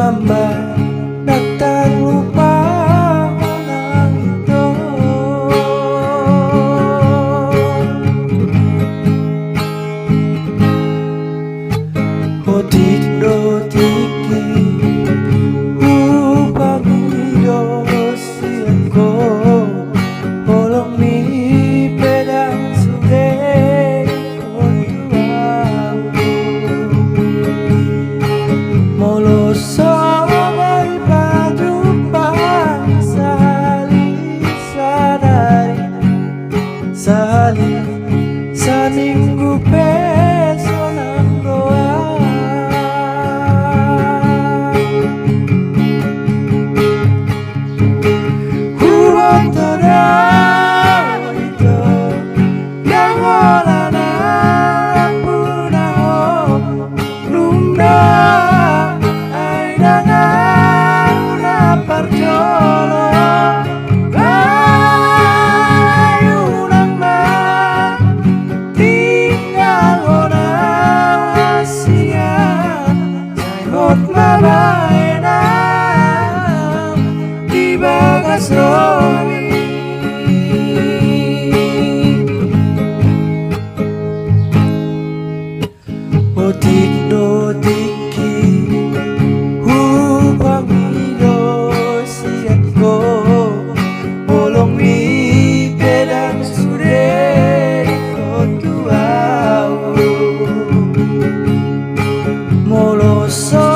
mama datang lupa orang itu. Otik do tiki upagido siako olong mi pedang sude kontuau moloso mai pajumpa sali saninggu pesonang doa. Di bagas romi otik do tiki upamido siatko olong mi pedang sude kontuau moloso